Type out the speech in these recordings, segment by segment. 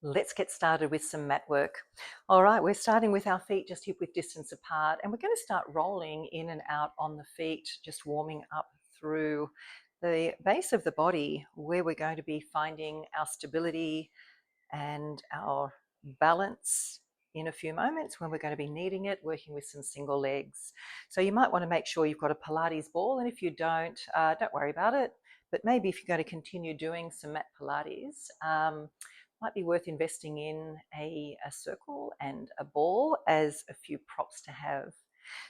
Let's get started with some mat work. All right, we're starting with our feet just hip width distance apart, and we're going to start rolling in and out on the feet, just warming up through the base of the body, where we're going to be finding our stability and our balance in a few moments when we're going to be needing it, working with some single legs. So you might want to make sure you've got a Pilates ball, and if you don't worry about it. But maybe if you're going to continue doing some mat Pilates, might be worth investing in a circle and a ball as a few props to have.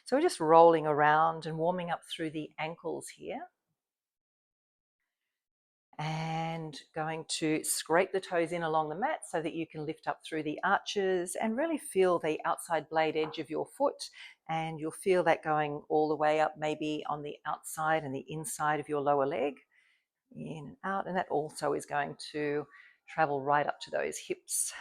So we're just rolling around and warming up through the ankles here. And going to scrape the toes in along the mat so that you can lift up through the arches and really feel the outside blade edge of your foot, and you'll feel that going all the way up, maybe on the outside and the inside of your lower leg, in and out, and that also is going to travel right up to those hips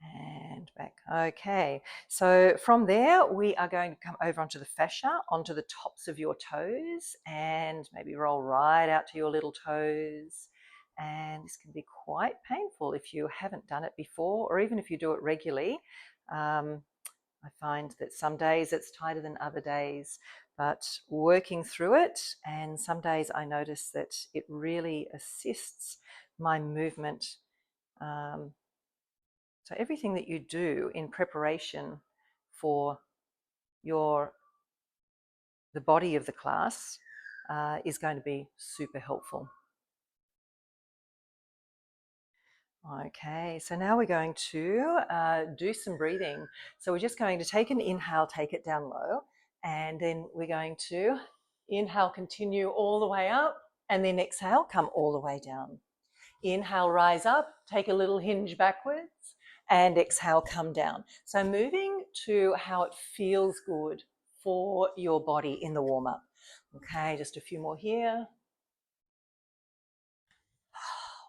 and back. Okay, so from there we are going to come over onto the fascia, onto the tops of your toes, and maybe roll right out to your little toes. And this can be quite painful if you haven't done it before, or even if you do it regularly. I find that some days it's tighter than other days, but working through it, and some days I notice that it really assists my movement. So everything that you do in preparation for the body of the class is going to be super helpful. Okay, so now we're going to do some breathing. So we're just going to take an inhale, take it down low, and then we're going to inhale, continue all the way up, and then exhale, come all the way down. Inhale, rise up, take a little hinge backwards, and exhale, come down. So moving to how it feels good for your body in the warm-up. Okay, just a few more here.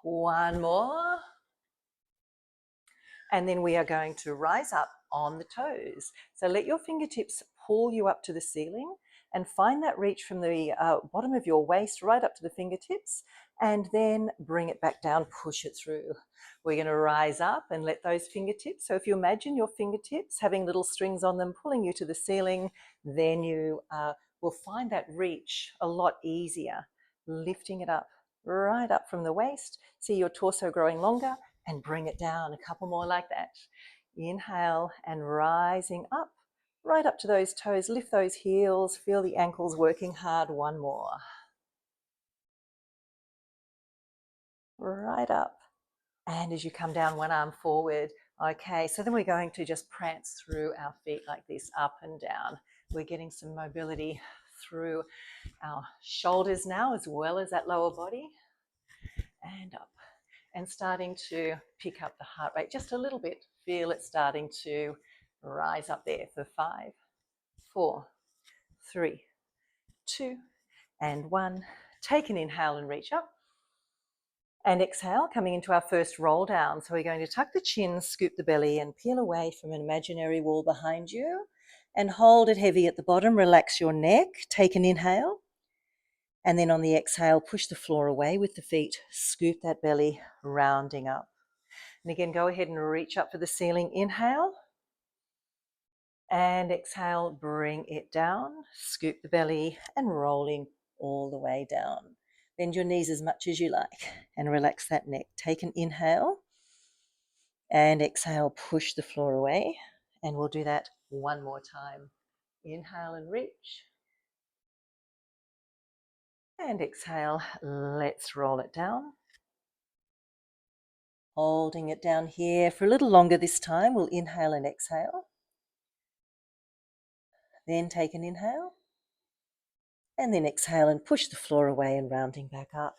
One more. And then we are going to rise up on the toes. So let your fingertips pull you up to the ceiling, and find that reach from the bottom of your waist right up to the fingertips, and then bring it back down, push it through. We're going to rise up and let those fingertips, so if you imagine your fingertips having little strings on them pulling you to the ceiling, then you will find that reach a lot easier, lifting it up, right up from the waist. See your torso growing longer, and bring it down. A couple more like that. Inhale and rising up, right up to those toes. Lift those heels, feel the ankles working hard. One more. Right up. And as you come down, one arm forward. Okay, so then we're going to just prance through our feet like this, up and down. We're getting some mobility through our shoulders now, as well as that lower body. And up. And starting to pick up the heart rate just a little bit. Feel it starting to rise up there for 5, 4, 3, 2, and 1. Take an inhale and reach up. And exhale, coming into our first roll down. So we're going to tuck the chin, scoop the belly, and peel away from an imaginary wall behind you. And hold it heavy at the bottom. Relax your neck. Take an inhale. And then on the exhale, push the floor away with the feet. Scoop that belly, rounding up. And again, go ahead and reach up for the ceiling. Inhale. And exhale, bring it down. Scoop the belly and rolling all the way down. Bend your knees as much as you like and relax that neck. Take an inhale. And exhale, push the floor away. And we'll do that one more time. Inhale and reach. And exhale, let's roll it down. Holding it down here for a little longer this time. We'll inhale and exhale. Then take an inhale. And then exhale and push the floor away and rounding back up.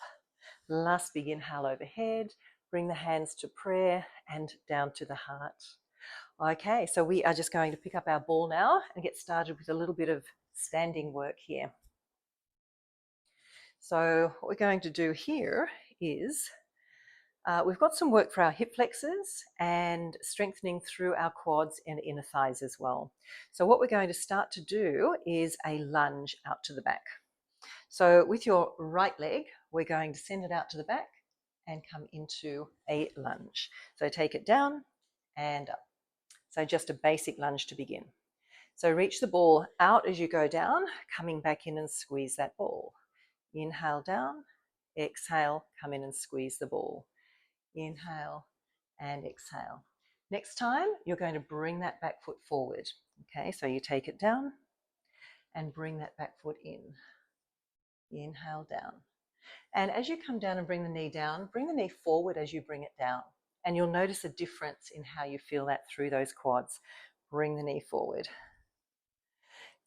Last big inhale overhead. Bring the hands to prayer and down to the heart. Okay, so we are just going to pick up our ball now and get started with a little bit of standing work here. So what we're going to do here is we've got some work for our hip flexors and strengthening through our quads and inner thighs as well. So what we're going to start to do is a lunge out to the back. So with your right leg, we're going to send it out to the back and come into a lunge. So take it down and up. So just a basic lunge to begin. So reach the ball out as you go down, coming back in and squeeze that ball. Inhale down, exhale, come in and squeeze the ball. Inhale and exhale. Next time, you're going to bring that back foot forward. Okay, so you take it down and bring that back foot in. Inhale down. And as you come down and bring the knee down, bring the knee forward as you bring it down. And you'll notice a difference in how you feel that through those quads. Bring the knee forward.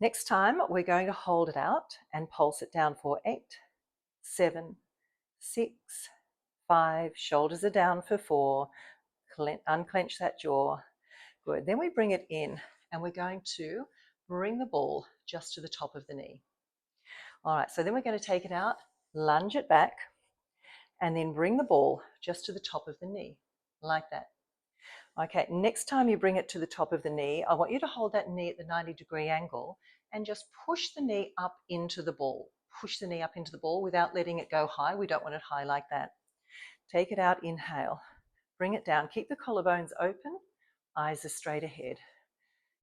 Next time, we're going to hold it out and pulse it down for 8, 7, 6, 5. Shoulders are down for 4. Unclench that jaw. Good. Then we bring it in and we're going to bring the ball just to the top of the knee. All right, so then we're going to take it out, lunge it back, and then bring the ball just to the top of the knee, like that. Okay, next time you bring it to the top of the knee, I want you to hold that knee at the 90-degree angle and just push the knee up into the ball. Push the knee up into the ball without letting it go high. We don't want it high like that. Take it out, inhale. Bring it down. Keep the collarbones open. Eyes are straight ahead.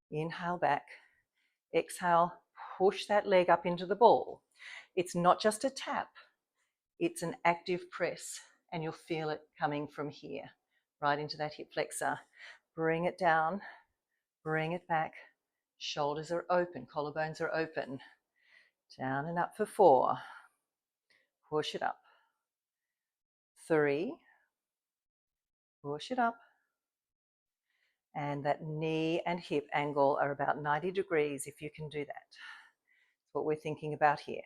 Inhale back. Exhale, push that leg up into the ball. It's not just a tap. It's an active press, and you'll feel it coming from here, right into that hip flexor. Bring it down, bring it back. Shoulders are open, collarbones are open. Down and up for 4. Push it up. 3. Push it up. And that knee and hip angle are about 90 degrees if you can do that. That's what we're thinking about here.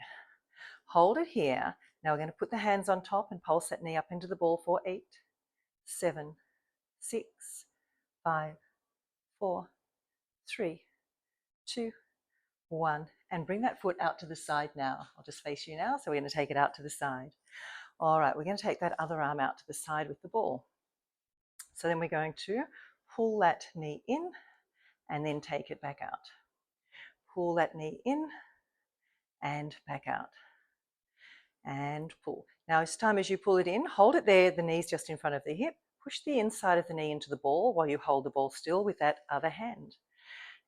Hold it here. Now we're going to put the hands on top and pulse that knee up into the ball for 8, 7, 6, 5, 4, 3, 2, 1. And bring that foot out to the side now. I'll just face you now. So we're going to take it out to the side. All right, we're going to take that other arm out to the side with the ball. So then we're going to pull that knee in and then take it back out. Pull that knee in and back out. And pull. Now each time as you pull it in, hold it there, the knee's just in front of the hip. Push the inside of the knee into the ball while you hold the ball still with that other hand.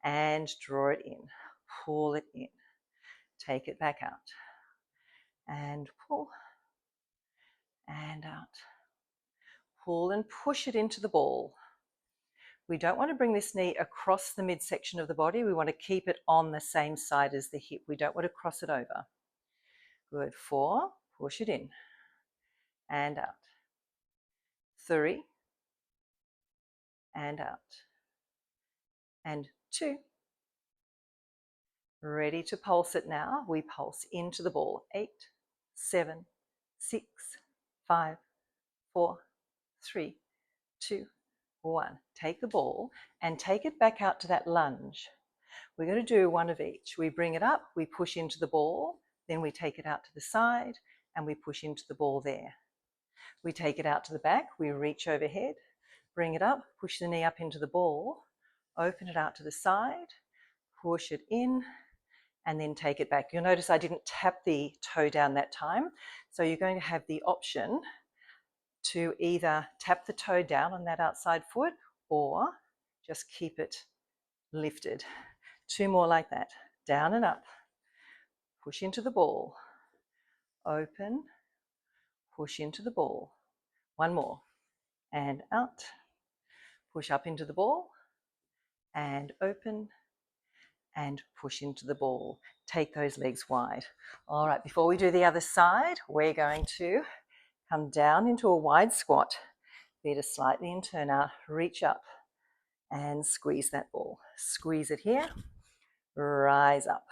And draw it in. Pull it in. Take it back out. And pull. And out. Pull and push it into the ball. We don't want to bring this knee across the midsection of the body. We want to keep it on the same side as the hip. We don't want to cross it over. Good. 4. Push it in. And out. 3. And out. And 2. Ready to pulse it now. We pulse into the ball. 8, 7, 6, 5, 4, 3, 2, 1. Take the ball and take it back out to that lunge. We're going to do one of each. We bring it up, we push into the ball, then we take it out to the side and we push into the ball there. We take it out to the back, we reach overhead, bring it up, push the knee up into the ball, open it out to the side, push it in, and then take it back. You'll notice I didn't tap the toe down that time. So you're going to have the option to either tap the toe down on that outside foot or just keep it lifted. 2 more like that. Down and up. Push into the ball. Open. Push into the ball. 1 more. And out. Push up into the ball. And open. And push into the ball. Take those legs wide. All right, before we do the other side, we're going to come down into a wide squat. Feet are slightly in turn out. Reach up and squeeze that ball. Squeeze it here. Rise up.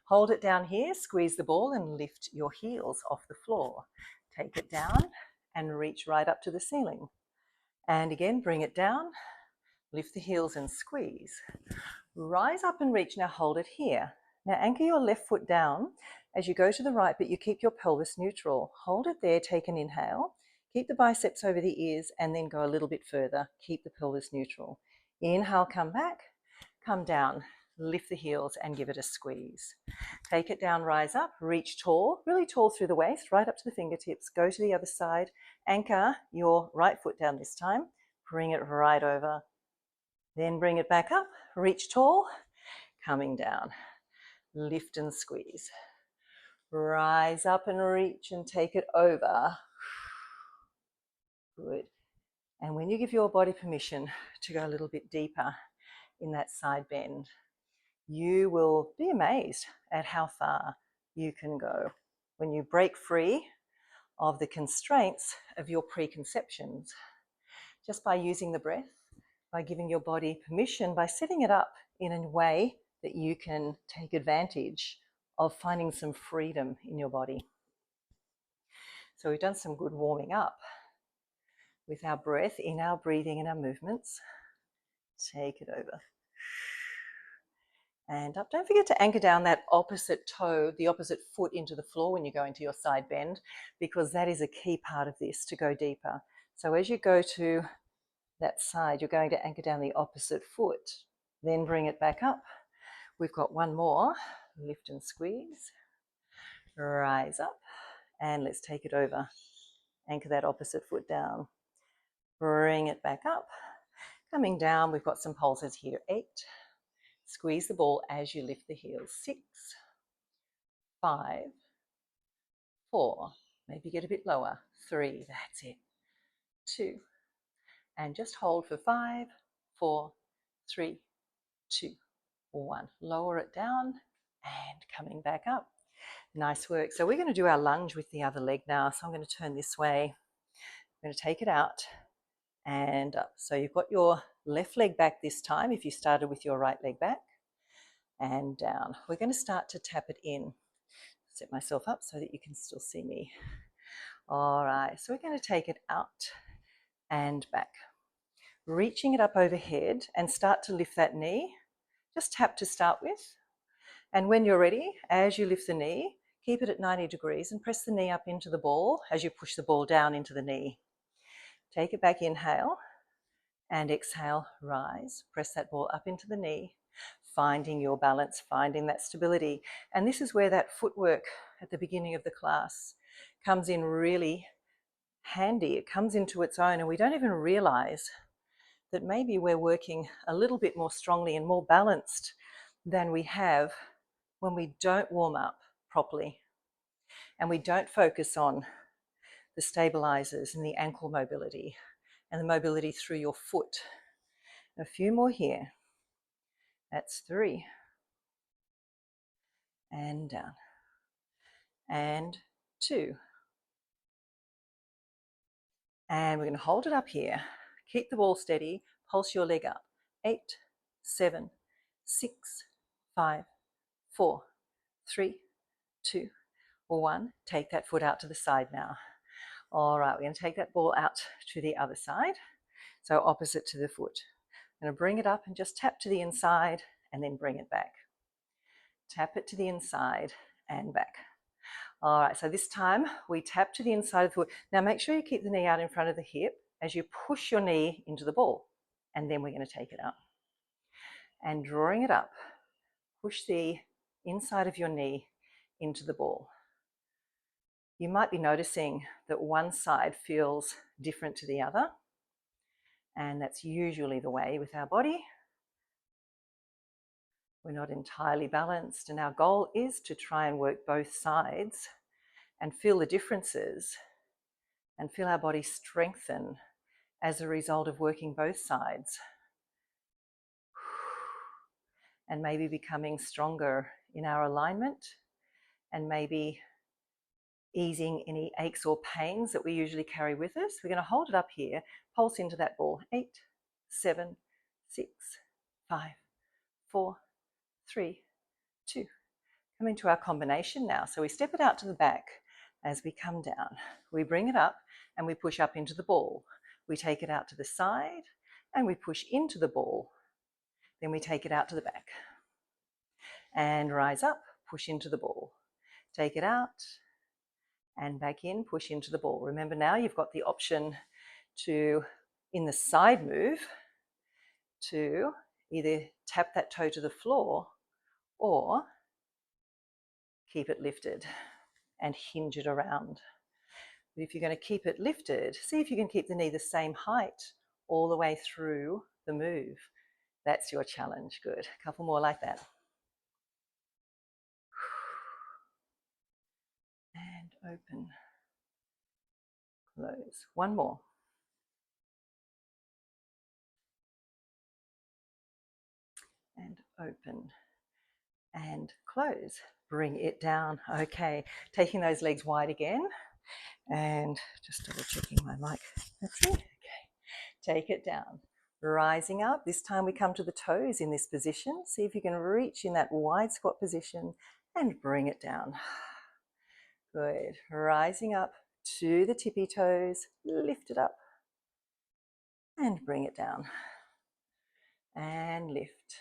Hold it down here. Squeeze the ball and lift your heels off the floor. Take it down and reach right up to the ceiling. And again, bring it down. Lift the heels and squeeze. Rise up and reach. Now hold it here. Now anchor your left foot down as you go to the right, but you keep your pelvis neutral. Hold it there, take an inhale. Keep the biceps over the ears and then go a little bit further. Keep the pelvis neutral. Inhale, come back, come down. lift the heels and give it a squeeze. Take it down, rise up, reach tall, really tall through the waist, right up to the fingertips. Go to the other side, anchor your right foot down this time, bring it right over, then bring it back up, reach tall, coming down, lift and squeeze. Rise up and reach and take it over. Good. And when you give your body permission to go a little bit deeper in that side bend, you will be amazed at how far you can go when you break free of the constraints of your preconceptions, just by using the breath, by giving your body permission, by setting it up in a way that you can take advantage of finding some freedom in your body. So we've done some good warming up with our breath, in our breathing and our movements. Take it over. And up. Don't forget to anchor down that opposite toe, the opposite foot into the floor when you go into your side bend, because that is a key part of this to go deeper. So as you go to that side, you're going to anchor down the opposite foot, then bring it back up. We've got one more. Lift and squeeze. Rise up. And let's take it over. Anchor that opposite foot down. Bring it back up. Coming down, we've got some pulses here. 8. Squeeze the ball as you lift the heels. 6, 5, 4. Maybe get a bit lower. 3. That's it. 2. And just hold for 5, 4, 3, 2, 1. Lower it down and coming back up. Nice work. So we're going to do our lunge with the other leg now. So I'm going to turn this way. I'm going to take it out and up. So you've got your left leg back this time if you started with your right leg back, and down. We're going to start to tap it in. Set myself up so that you can still see me. All right, so we're going to take it out and back. Reaching it up overhead and start to lift that knee. Just tap to start with. And when you're ready, as you lift the knee, keep it at 90 degrees and press the knee up into the ball as you push the ball down into the knee. Take it back, inhale, and exhale, rise. Press that ball up into the knee, finding your balance, finding that stability. And this is where that footwork at the beginning of the class comes in really handy. It comes into its own, and we don't even realize that maybe we're working a little bit more strongly and more balanced than we have when we don't warm up properly and we don't focus on the stabilizers and the ankle mobility and the mobility through your foot. A few more here. That's 3. And down. And 2. And we're going to hold it up here. Keep the ball steady. Pulse your leg up. 8, 7, 6, 5, 4, 3, 2, 1. Take that foot out to the side now. All right, we're going to take that ball out to the other side. So opposite to the foot. I'm going to bring it up and just tap to the inside and then bring it back. Tap it to the inside and back. All right, so this time we tap to the inside of the foot. Now make sure you keep the knee out in front of the hip as you push your knee into the ball. And then we're going to take it out. And drawing it up, push the inside of your knee into the ball. You might be noticing that one side feels different to the other. And that's usually the way with our body. We're not entirely balanced, and our goal is to try and work both sides and feel the differences and feel our body strengthen as a result of working both sides and maybe becoming stronger in our alignment and maybe easing any aches or pains that we usually carry with us. We're going to hold it up here, pulse into that ball. 8, 7, 6, 5, 4, 3, 2. Come into our combination now. So we step it out to the back as we come down. We bring it up and we push up into the ball. We take it out to the side and we push into the ball. Then we take it out to the back. And rise up, push into the ball. Take it out and back in, push into the ball. Remember now you've got the option to, in the side move, to either tap that toe to the floor, or keep it lifted and hinge it around. But if you're going to keep it lifted, see if you can keep the knee the same height all the way through the move. That's your challenge. Good. A couple more like that. And open, close. One more. And open and close. Bring it down. Okay, taking those legs wide again and just double checking my mic. That's it. Okay, take it down. Rising up. This time we come to the toes in this position. See if you can reach in that wide squat position and bring it down. Good. Rising up to the tippy toes. Lift it up and bring it down. And lift.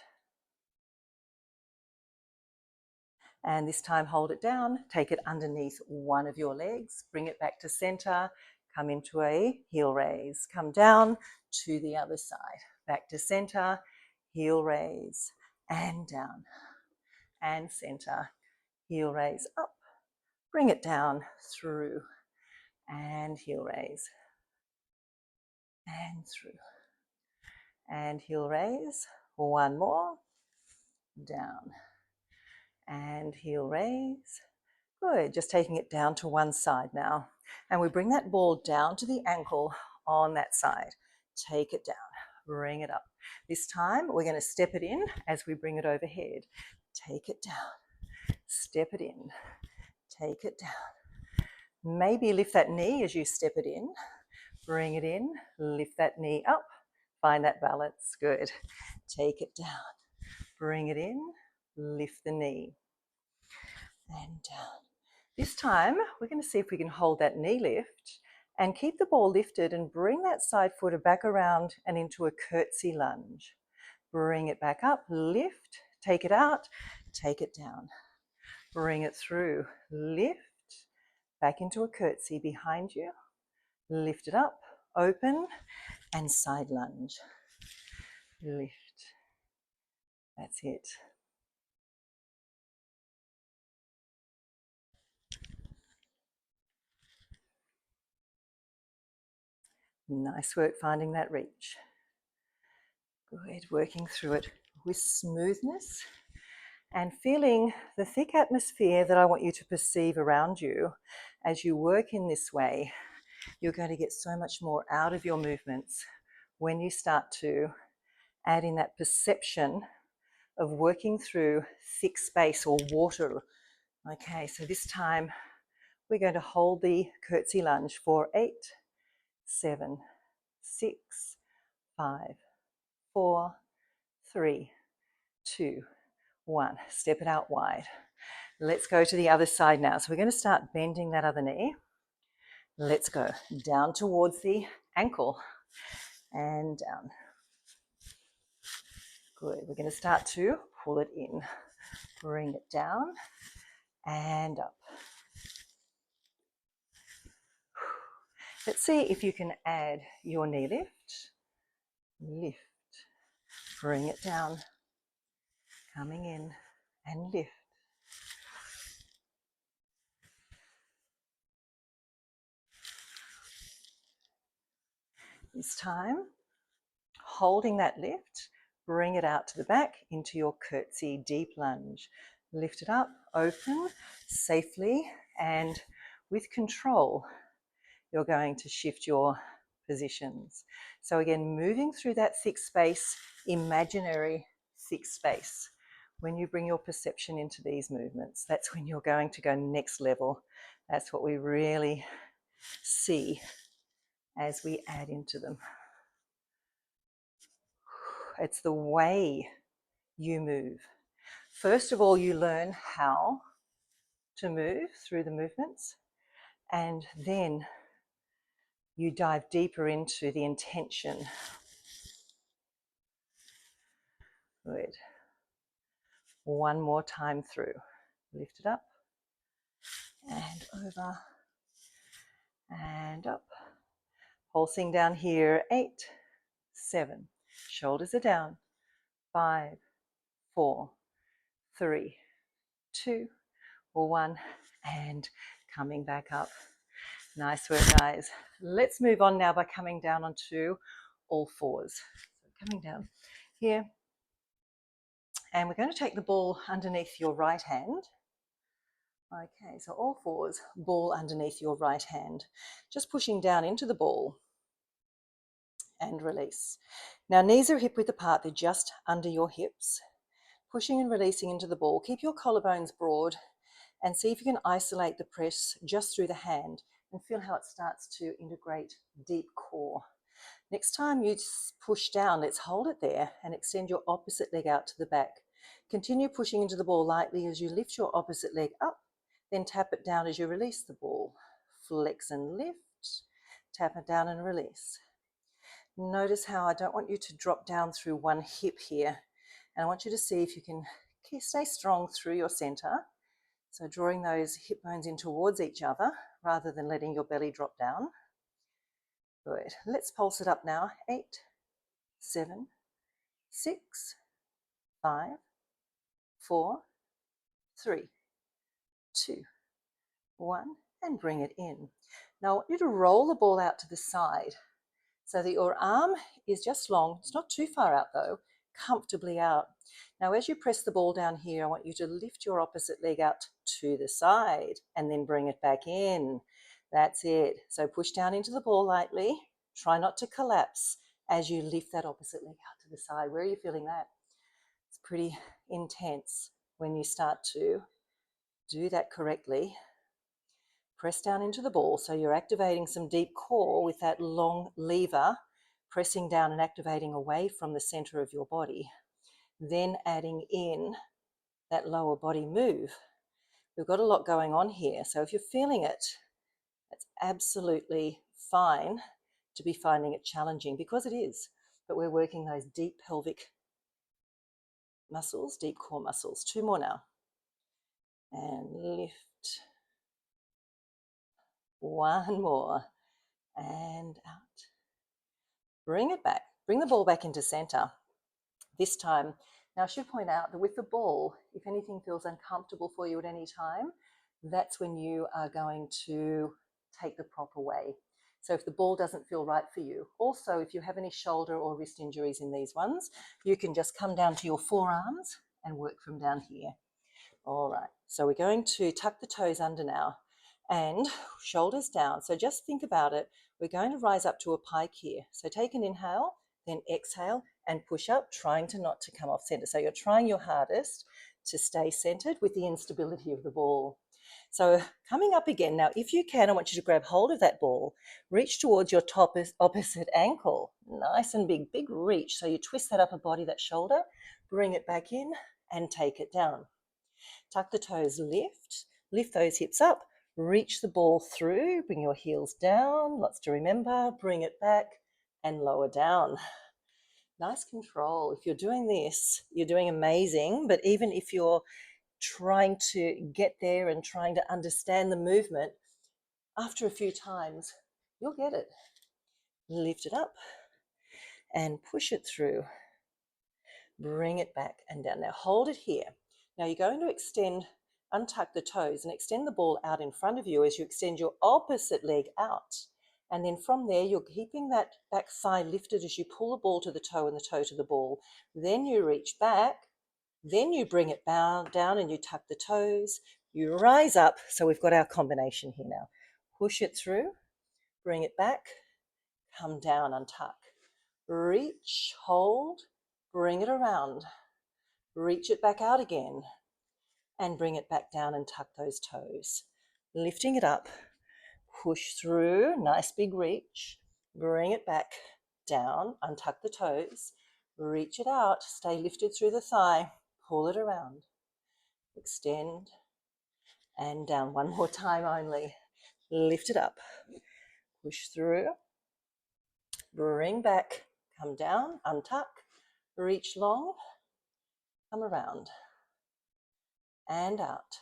And this time hold it down, take it underneath one of your legs, bring it back to center, come into a heel raise, come down to the other side, back to center, heel raise, and down, and center, heel raise up, bring it down through, and heel raise, and through, and heel raise, one more, down, and heel raise. Good, just taking it down to one side now. And we bring that ball down to the ankle on that side. Take it down, bring it up. This time we're going to step it in as we bring it overhead. Take it down, step it in, take it down. Maybe lift that knee as you step it in. Bring it in, lift that knee up, find that balance. Good. Take it down, bring it in, lift the knee, and down. This time, we're going to see if we can hold that knee lift and keep the ball lifted and bring that side footer back around and into a curtsy lunge. Bring it back up, lift, take it out, take it down. Bring it through, lift, back into a curtsy behind you. Lift it up, open, and side lunge. Lift. That's it. Nice work finding that reach. Good, working through it with smoothness and feeling the thick atmosphere that I want you to perceive around you. As you work in this way, you're going to get so much more out of your movements when you start to add in that perception of working through thick space or water. Okay, so this time we're going to hold the curtsy lunge for 8, 7, 6, 5, 4, 3, 2, 1. Step it out wide. Let's go to the other side now. So we're going to start bending that other knee. Let's go down towards the ankle and down. Good. We're going to start to pull it in. Bring it down and up. Let's see if you can add your knee lift. Lift. Bring it down. Coming in and lift. This time, holding that lift, bring it out to the back into your curtsy deep lunge. Lift it up, open, safely, and with control, you're going to shift your positions. So again, moving through that thick space, imaginary thick space. When you bring your perception into these movements, that's when you're going to go next level. That's what we really see as we add into them. It's the way you move. First of all, you learn how to move through the movements, and then you dive deeper into the intention. Good. One more time through. Lift it up and over and up. Pulsing down here, 8, 7. Shoulders are down. 5, 4, 3, 2, or 1, and coming back up. Nice work, guys. Let's move on now by coming down onto all fours. So coming down here, and we're going to take the ball underneath your right hand. Okay, so all fours, ball underneath your right hand. Just pushing down into the ball and release. Now, knees are hip width apart, they're just under your hips. Pushing and releasing into the ball. Keep your collarbones broad and see if you can isolate the press just through the hand and feel how it starts to integrate deep core. Next time you push down, let's hold it there and extend your opposite leg out to the back. Continue pushing into the ball lightly as you lift your opposite leg up, then tap it down as you release the ball. Flex and lift, tap it down and release. Notice how I don't want you to drop down through one hip here, and I want you to see if you can stay strong through your center. So drawing those hip bones in towards each other rather than letting your belly drop down. Good. Let's pulse it up now. 8, 7, 6, 5, 4, 3, 2, 1, and bring it in. Now I want you to roll the ball out to the side so that your arm is just long. It's not too far out though, comfortably out. Now as you press the ball down here, I want you to lift your opposite leg out to the side and then bring it back in. That's it. So push down into the ball lightly. Try not to collapse as you lift that opposite leg out to the side. Where are you feeling that? It's pretty intense when you start to do that correctly. Press down into the ball so you're activating some deep core with that long lever, pressing down and activating away from the center of your body. Then adding in that lower body move. We've got a lot going on here, so if you're feeling it, it's absolutely fine to be finding it challenging, because it is, but we're working those deep pelvic muscles, deep core muscles. 2 more now. And lift. 1 more. And out. Bring it back. Bring the ball back into center. This time, now I should point out that with the ball, if anything feels uncomfortable for you at any time, that's when you are going to take the proper way. So if the ball doesn't feel right for you, also if you have any shoulder or wrist injuries in these ones, you can just come down to your forearms and work from down here. All right, so we're going to tuck the toes under now and shoulders down. So just think about it. We're going to rise up to a pike here. So take an inhale, then exhale and push up, trying to not to come off center. So you're trying your hardest to stay centered with the instability of the ball. So coming up again. Now, if you can, I want you to grab hold of that ball, reach towards your top opposite ankle. Nice and big, big reach. So you twist that upper body, that shoulder, bring it back in and take it down. Tuck the toes, lift those hips up, reach the ball through, bring your heels down, lots to remember, bring it back and lower down. Nice control. If you're doing this, you're doing amazing, but even if you're trying to get there and trying to understand the movement, after a few times, you'll get it. Lift it up and push it through. Bring it back and down. Now hold it here. Now you're going to untuck the toes and extend the ball out in front of you as you extend your opposite leg out. And then from there, you're keeping that back thigh lifted as you pull the ball to the toe and the toe to the ball. Then you reach back, then you bring it down and you tuck the toes. You rise up. So we've got our combination here now. Push it through, bring it back, come down, untuck. Reach, hold, bring it around. Reach it back out again and bring it back down and tuck those toes. Lifting it up, push through, nice big reach, bring it back down, untuck the toes, reach it out, stay lifted through the thigh, pull it around, extend and down. 1 more time only. Lift it up, push through, bring back, come down, untuck, reach long, come around and out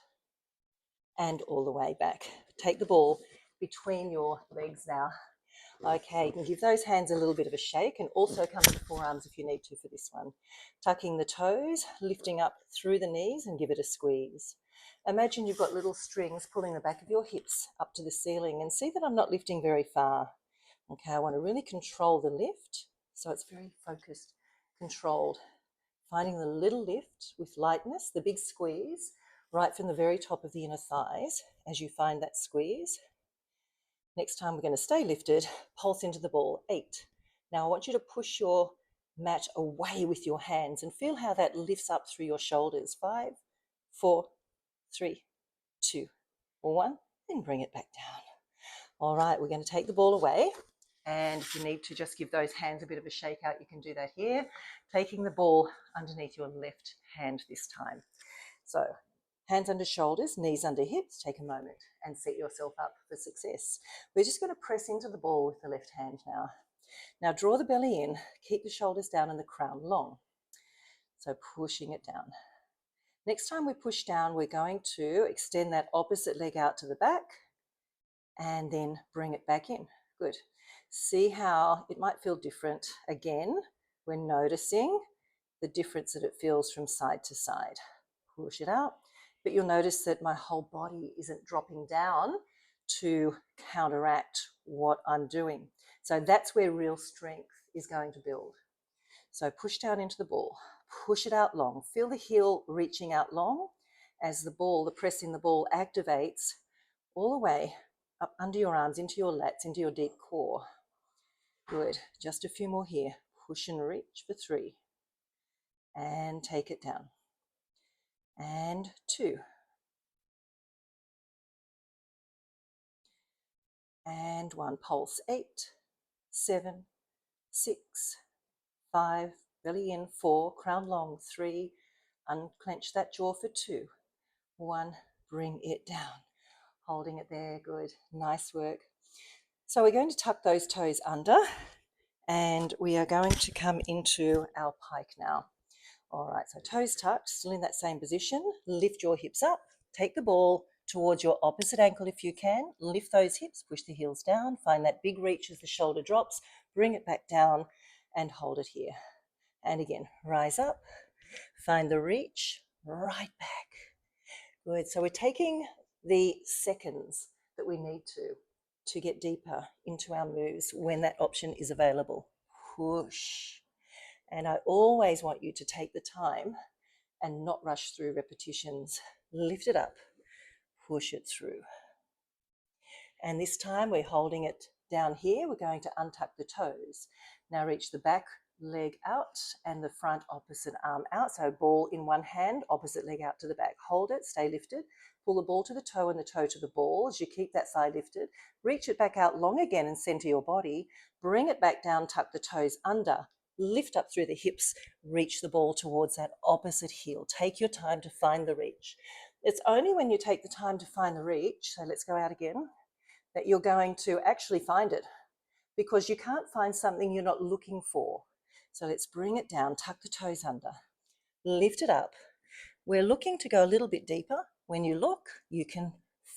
and all the way back. Take the ball between your legs now. Okay, you can give those hands a little bit of a shake and also come to the forearms if you need to for this one. Tucking the toes, lifting up through the knees and give it a squeeze. Imagine you've got little strings pulling the back of your hips up to the ceiling and see that I'm not lifting very far. Okay, I want to really control the lift so it's very focused, controlled. Finding the little lift with lightness, the big squeeze, right from the very top of the inner thighs as you find that squeeze. Next time we're going to stay lifted, pulse into the ball, 8. Now I want you to push your mat away with your hands and feel how that lifts up through your shoulders. 5, 4, 3, 2, 1, and bring it back down. All right, we're going to take the ball away. And if you need to just give those hands a bit of a shake out, you can do that here. Taking the ball underneath your left hand this time. So hands under shoulders, knees under hips. Take a moment and set yourself up for success. We're just going to press into the ball with the left hand now. Now draw the belly in, keep the shoulders down and the crown long. So pushing it down. Next time we push down, we're going to extend that opposite leg out to the back and then bring it back in. Good. See how it might feel different. Again, we're noticing the difference that it feels from side to side. Push it out, but you'll notice that my whole body isn't dropping down to counteract what I'm doing. So that's where real strength is going to build. So push down into the ball, push it out long. Feel the heel reaching out long as the ball, the press in the ball activates all the way up under your arms, into your lats, into your deep core. Good. Just a few more here. Push and reach for 3. And take it down. And 2. And 1. Pulse. 8, 7, 6, 5. Belly in. 4. Crown long. 3. Unclench that jaw for 2. 1. Bring it down. Holding it there. Good. Nice work. So we're going to tuck those toes under and we are going to come into our pike now. All right, so toes tucked, still in that same position. Lift your hips up. Take the ball towards your opposite ankle if you can. Lift those hips, push the heels down. Find that big reach as the shoulder drops. Bring it back down and hold it here. And again, rise up. Find the reach, right back. Good, so we're taking the seconds that we need to get deeper into our moves when that option is available. Push. And I always want you to take the time and not rush through repetitions. Lift it up, push it through. And this time we're holding it down here. We're going to untuck the toes. Now reach the back leg out and the front opposite arm out. So ball in one hand, opposite leg out to the back. Hold it, stay lifted. Pull the ball to the toe and the toe to the ball as you keep that thigh lifted. Reach it back out long again and center your body. Bring it back down, tuck the toes under. Lift up through the hips, reach the ball towards that opposite heel. Take your time to find the reach. It's only when you take the time to find the reach, so let's go out again, that you're going to actually find it, because you can't find something you're not looking for. So let's bring it down, tuck the toes under, lift it up. We're looking to go a little bit deeper. When you look, you can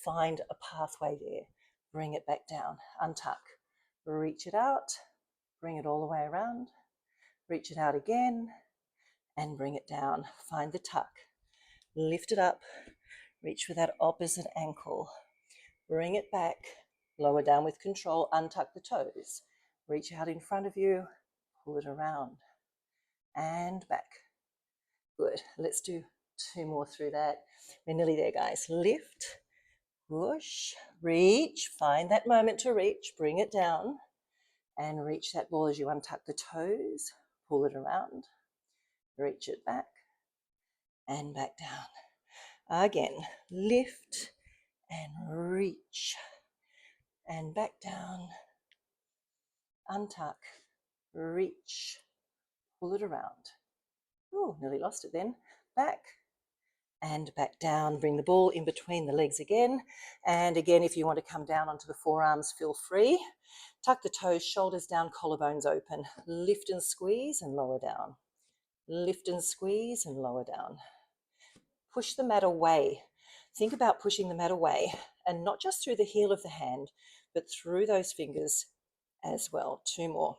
find a pathway there. Bring it back down, untuck, reach it out, bring it all the way around, reach it out again, and bring it down. Find the tuck, lift it up, reach for that opposite ankle, bring it back, lower down with control, untuck the toes, reach out in front of you, pull it around, and back. Good. Let's do 2 more through that. We're nearly there, guys. Lift, push, reach, find that moment to reach, bring it down, and reach that ball as you untuck the toes, pull it around, reach it back, and back down. Again, lift and reach, and back down, untuck, reach, pull it around. Oh, nearly lost it then. Back and back down. Bring the ball in between the legs again. And again, if you want to come down onto the forearms, feel free. Tuck the toes, shoulders down, collarbones open. Lift and squeeze and lower down. Lift and squeeze and lower down. Push the mat away. Think about pushing the mat away, and not just through the heel of the hand, but through those fingers as well. 2 more.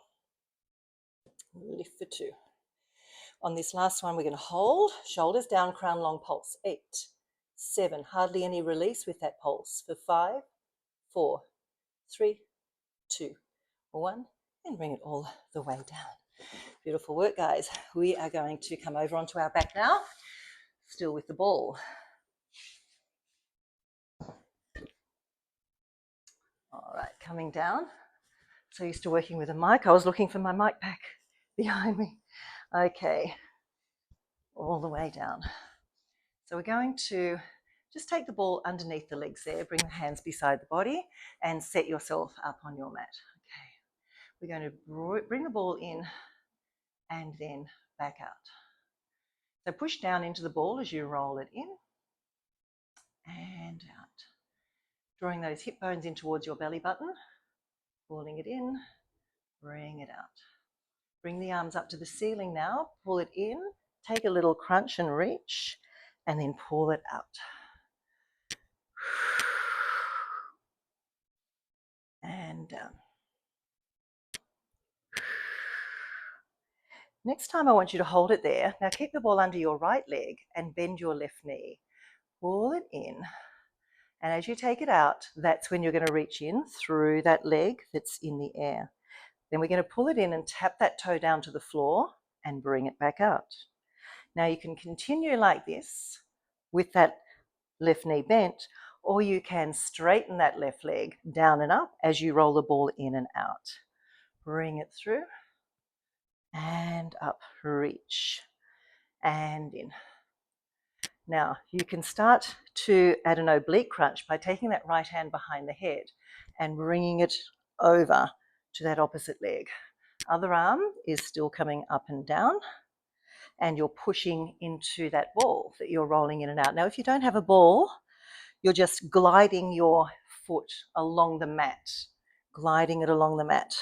Lift for 2. On this last one, we're going to hold, shoulders down, crown long pulse. 8, 7, hardly any release with that pulse. For 5, 4, 3, 2, 1, and bring it all the way down. Beautiful work, guys. We are going to come over onto our back now, still with the ball. All right, coming down. So used to working with a mic, I was looking for my mic pack behind me. Okay, all the way down. So we're going to just take the ball underneath the legs there, bring the hands beside the body, and set yourself up on your mat. Okay, we're going to bring the ball in and then back out. So push down into the ball as you roll it in and out. Drawing those hip bones in towards your belly button, pulling it in, bring it out. Bring the arms up to the ceiling now, pull it in, take a little crunch and reach, and then pull it out. And down. Next time I want you to hold it there. Now keep the ball under your right leg and bend your left knee. Pull it in. And as you take it out, that's when you're going to reach in through that leg that's in the air. Then we're going to pull it in and tap that toe down to the floor and bring it back out. Now you can continue like this with that left knee bent, or you can straighten that left leg down and up as you roll the ball in and out. Bring it through and up, reach and in. Now you can start to add an oblique crunch by taking that right hand behind the head and bringing it over to that opposite leg. Other arm is still coming up and down, and you're pushing into that ball that you're rolling in and out. Now, if you don't have a ball, you're just gliding your foot along the mat, gliding it along the mat.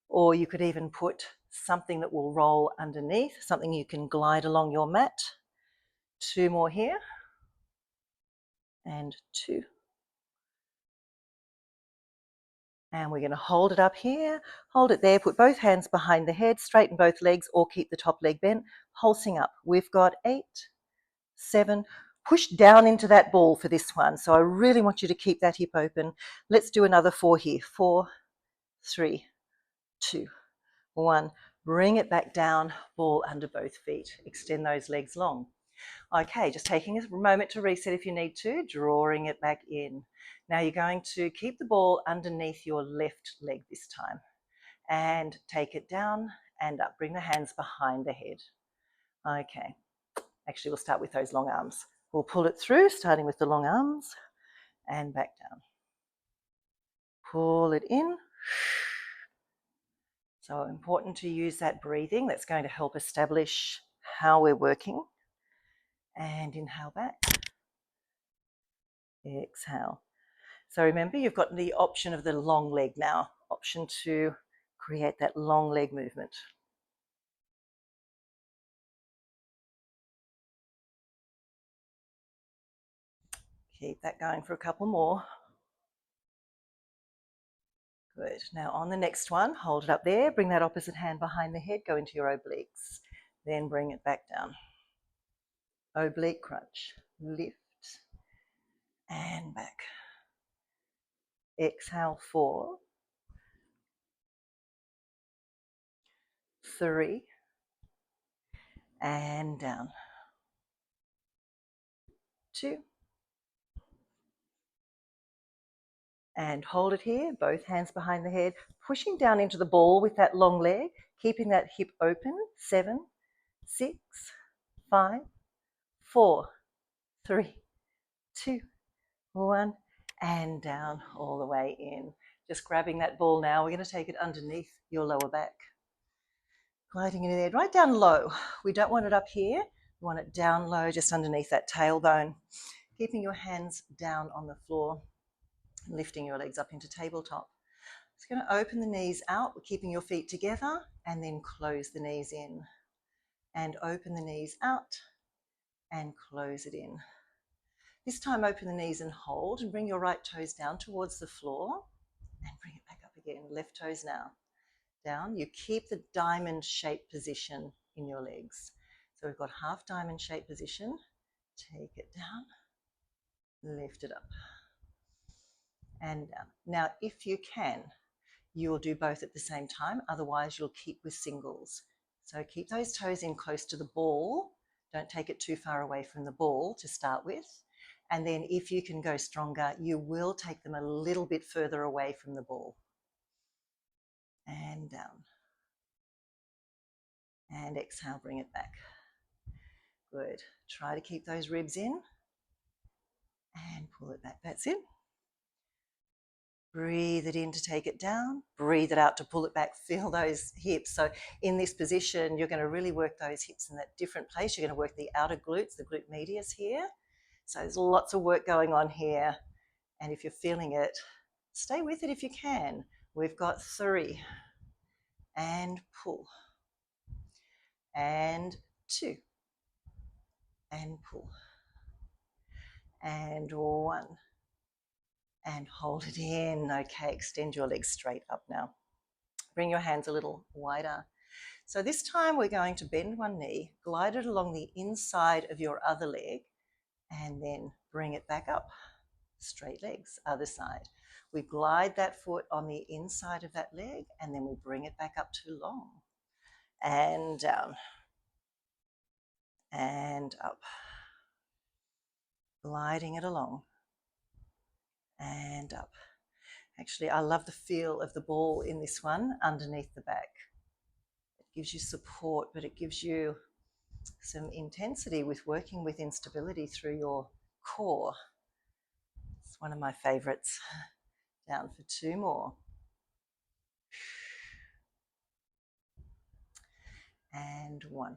Or you could even put something that will roll underneath, something you can glide along your mat. 2 more here, and 2. And we're going to hold it up here, hold it there, put both hands behind the head, straighten both legs, or keep the top leg bent, pulsing up. We've got 8, 7, push down into that ball for this one. So I really want you to keep that hip open. Let's do another 4 here. 4, 3, 2, 1. Bring it back down, ball under both feet. Extend those legs long. Okay, just taking a moment to reset if you need to, drawing it back in. Now you're going to keep the ball underneath your left leg this time and take it down and up. Bring the hands behind the head. Okay, actually we'll start with those long arms. We'll pull it through, starting with the long arms and back down. Pull it in. So important to use that breathing. That's going to help establish how we're working. And inhale back. Exhale. So remember, you've got the option of the long leg now, option to create that long leg movement. Keep that going for a couple more. Good. Now on the next one, hold it up there, bring that opposite hand behind the head, go into your obliques. Then bring it back down. Oblique crunch. Lift and back. Exhale, 4, 3, and down. 2. And hold it here, both hands behind the head, pushing down into the ball with that long leg, keeping that hip open. 7, 6, 5, 4, 3, 2, 1, and down all the way in. Just grabbing that ball now, we're going to take it underneath your lower back. Gliding in there, right down low. We don't want it up here, we want it down low, just underneath that tailbone. Keeping your hands down on the floor, lifting your legs up into tabletop. It's going to open the knees out, keeping your feet together, and then close the knees in. And open the knees out, and close it in. This time open the knees and hold, and bring your right toes down towards the floor, and bring it back up again, left toes now. Down. You keep the diamond shape position in your legs. So we've got half diamond shape position. Take it down, lift it up, and down. Now, if you can, you'll do both at the same time. Otherwise, you'll keep with singles. So keep those toes in close to the ball. Don't take it too far away from the ball to start with. And then if you can go stronger, you will take them a little bit further away from the ball. And down. And exhale, bring it back. Good. Try to keep those ribs in. And pull it back. That's it. Breathe it in to take it down. Breathe it out to pull it back. Feel those hips. So in this position, you're going to really work those hips in that different place. You're going to work the outer glutes, the glute medius here. So there's lots of work going on here. And if you're feeling it, stay with it if you can. We've got 3. And pull. And 2. And pull. And 1. And hold it in. Okay, extend your legs straight up now. Bring your hands a little wider. So this time we're going to bend one knee, glide it along the inside of your other leg, and then bring it back up. Straight legs, other side. We glide that foot on the inside of that leg, and then we bring it back up too long. And down. And up. Gliding it along. And up. Actually, I love the feel of the ball in this one underneath the back. It gives you support, but it gives you some intensity with working with instability through your core. It's one of my favorites. Down for 2 more. And 1.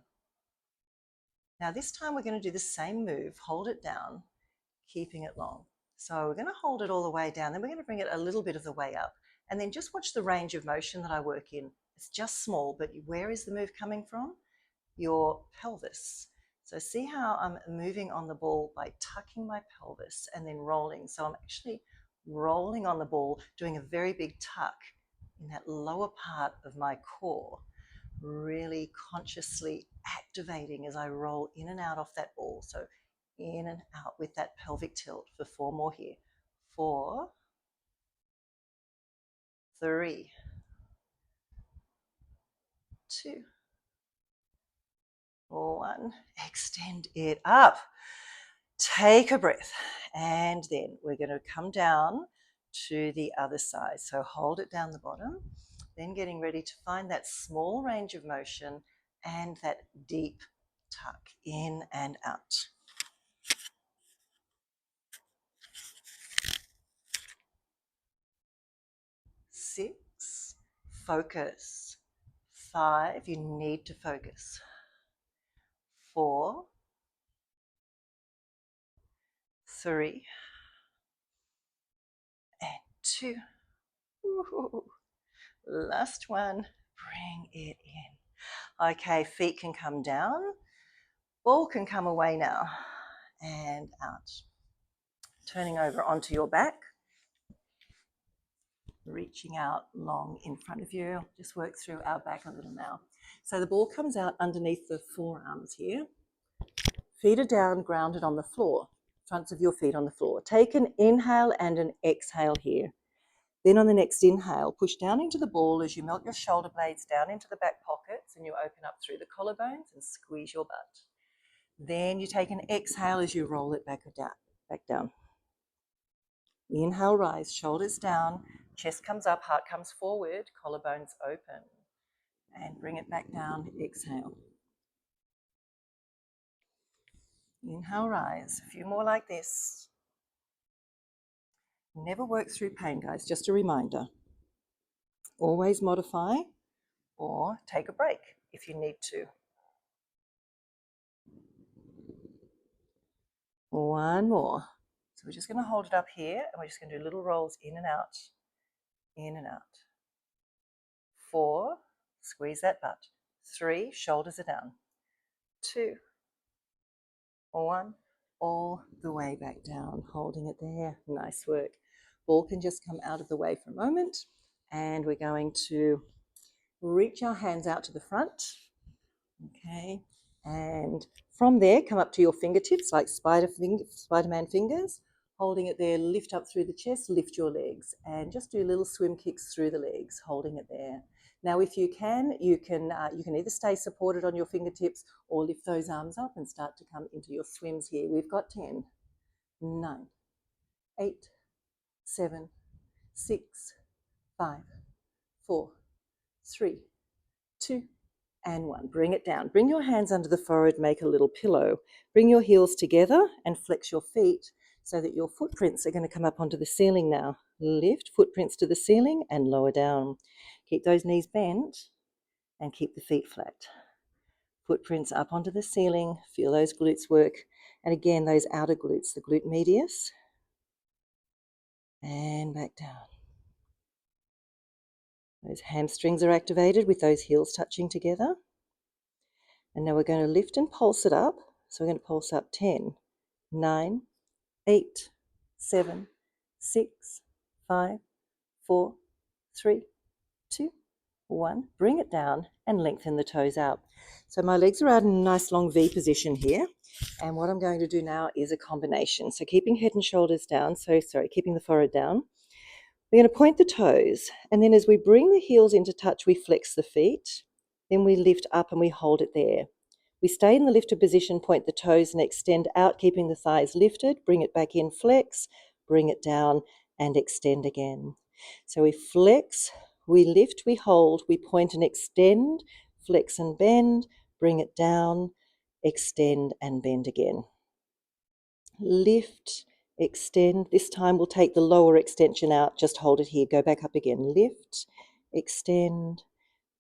Now this time we're going to do the same move. Hold it down, keeping it long. So we're going to hold it all the way down, then we're going to bring it a little bit of the way up. And then just watch the range of motion that I work in. It's just small, but where is the move coming from? Your pelvis. So see how I'm moving on the ball by tucking my pelvis and then rolling. So I'm actually rolling on the ball, doing a very big tuck in that lower part of my core, really consciously activating as I roll in and out off that ball. So in and out with that pelvic tilt for 4 more here. 4, 3, 2, 1. Extend it up. Take a breath. And then we're going to come down to the other side. So hold it down the bottom. Then getting ready to find that small range of motion and that deep tuck in and out. 6, focus. 5, you need to focus. 4, 3, and 2. Ooh. Last one, bring it in. Okay, feet can come down. Ball can come away now and out. Turning over onto your back. Reaching out long in front of you. Just work through our back a little now. So the ball comes out underneath the forearms here. Feet are down, grounded on the floor. Fronts of your feet on the floor. Take an inhale and an exhale here. Then on the next inhale, push down into the ball as you melt your shoulder blades down into the back pockets and you open up through the collarbones and squeeze your butt. Then you take an exhale as you roll it back down. Inhale, rise, shoulders down, chest comes up, heart comes forward, collarbones open. And bring it back down, exhale. Inhale, rise. A few more like this. Never work through pain, guys, just a reminder. Always modify or take a break if you need to. 1 more. So we're just going to hold it up here and we're just going to do little rolls in and out, in and out. 4, squeeze that butt. 3, shoulders are down. 2, 1, all the way back down, holding it there. Nice work. Ball can just come out of the way for a moment And we're going to reach our hands out to the front. Okay. And from there, come up to your fingertips like Spider-Man fingers. Holding it there, lift up through the chest, lift your legs, and just do little swim kicks through the legs, holding it there. Now, if you can either stay supported on your fingertips or lift those arms up and start to come into your swims here. We've got 10, 9, 8, 7, 6, 5, 4, 3, 2, and 1. Bring it down. Bring your hands under the forehead, make a little pillow. Bring your heels together and flex your feet so that your footprints are going to come up onto the ceiling now. Lift footprints to the ceiling and lower down. Keep those knees bent and keep the feet flat. Footprints up onto the ceiling. Feel those glutes work. And again, those outer glutes, the glute medius. And back down. Those hamstrings are activated with those heels touching together. And now we're going to lift and pulse it up. So we're going to pulse up 10, 9, 8, 7, 6, 5, 4, 3, 2, 1. Bring it down and lengthen the toes out. So my legs are out in a nice long V position here. And what I'm going to do now is a combination. So keeping head and shoulders down, keeping the forehead down. We're going to point the toes. And then as we bring the heels into touch, we flex the feet. Then we lift up and we hold it there. We stay in the lifted position, point the toes and extend out, keeping the thighs lifted. Bring it back in, flex, bring it down and extend again. So we flex, we lift, we hold, we point and extend, flex and bend, bring it down, extend and bend again. Lift, extend. This time we'll take the lower extension out, just hold it here, go back up again. Lift, extend,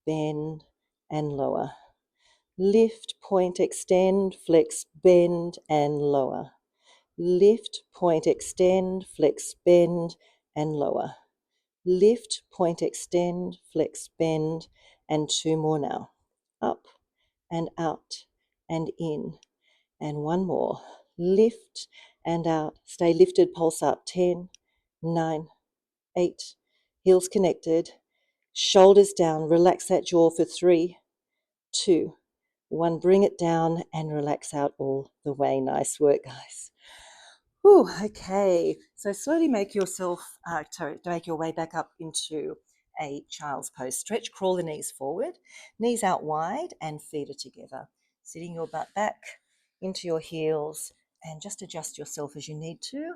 bend and lower. Lift, point, extend, flex, bend, and lower. Lift, point, extend, flex, bend, and lower. Lift, point, extend, flex, bend, and 2 more now. Up and out and in. And 1 more. Lift and out. Stay lifted, pulse up. 10, 9, 8. Heels connected. Shoulders down. Relax that jaw for 3, 2, 1. Bring it down and relax out all the way. Nice work, guys. Whew, okay. So slowly make your way back up into a child's pose. Stretch, crawl the knees forward, knees out wide and feet are together. Sitting your butt back into your heels and just adjust yourself as you need to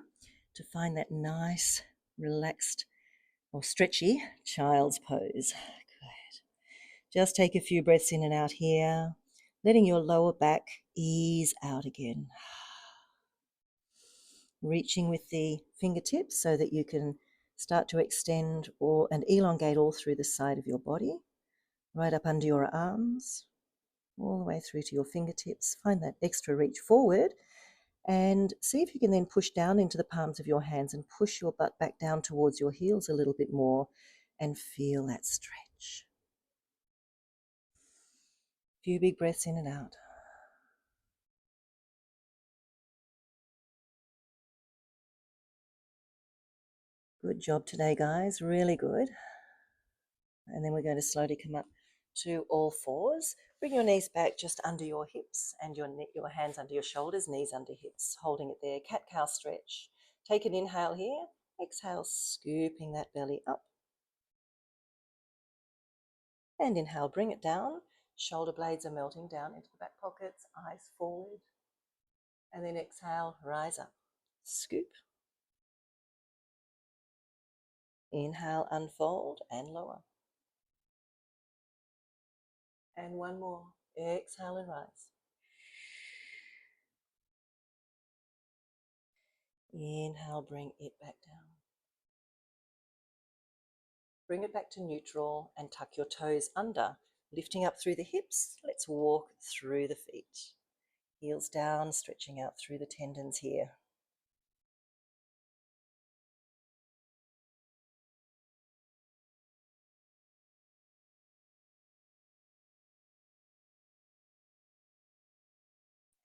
find that nice, relaxed or stretchy child's pose. Good. Just take a few breaths in and out here, letting your lower back ease out again. Reaching with the fingertips so that you can start to extend and elongate all through the side of your body, right up under your arms, all the way through to your fingertips. Find that extra reach forward and see if you can then push down into the palms of your hands and push your butt back down towards your heels a little bit more and feel that stretch. A few big breaths in and out. Good job today, guys. Really good. And then we're going to slowly come up to all fours. Bring your knees back just under your hips and your hands under your shoulders, knees under hips, holding it there. Cat-cow stretch. Take an inhale here. Exhale, scooping that belly up. And inhale, bring it down. Shoulder blades are melting down into the back pockets, eyes forward. And then exhale, rise up. Scoop. Inhale, unfold and lower. And 1 more. Exhale and rise. Inhale, bring it back down. Bring it back to neutral and tuck your toes under, lifting up through the hips. Let's walk through the feet. Heels down, stretching out through the tendons here.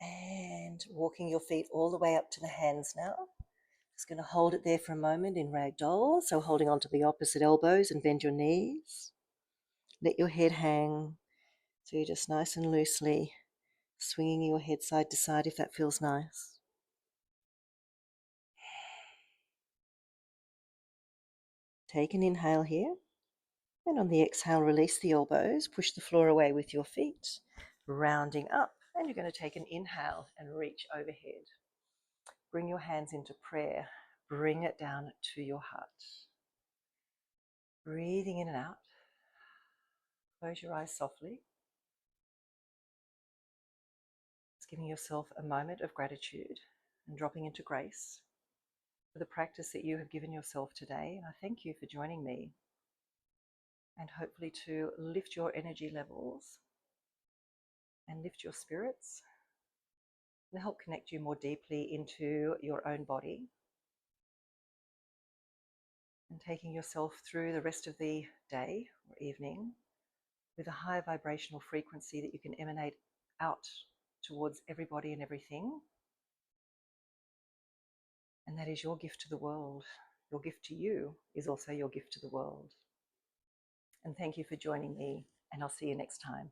And walking your feet all the way up to the hands now. Just going to hold it there for a moment in ragdoll. So holding onto the opposite elbows and bend your knees. Let your head hang. So you're just nice and loosely swinging your head side to side if that feels nice. Take an inhale here. And on the exhale, release the elbows. Push the floor away with your feet. Rounding up. And you're going to take an inhale and reach overhead. Bring your hands into prayer. Bring it down to your heart. Breathing in and out. Close your eyes softly. Just giving yourself a moment of gratitude and dropping into grace for the practice that you have given yourself today. And I thank you for joining me, and hopefully to lift your energy levels and lift your spirits and help connect you more deeply into your own body, and taking yourself through the rest of the day or evening with a high vibrational frequency that you can emanate out towards everybody and everything. And that is your gift to the world. Your gift to you is also your gift to the world. And thank you for joining me, and I'll see you next time.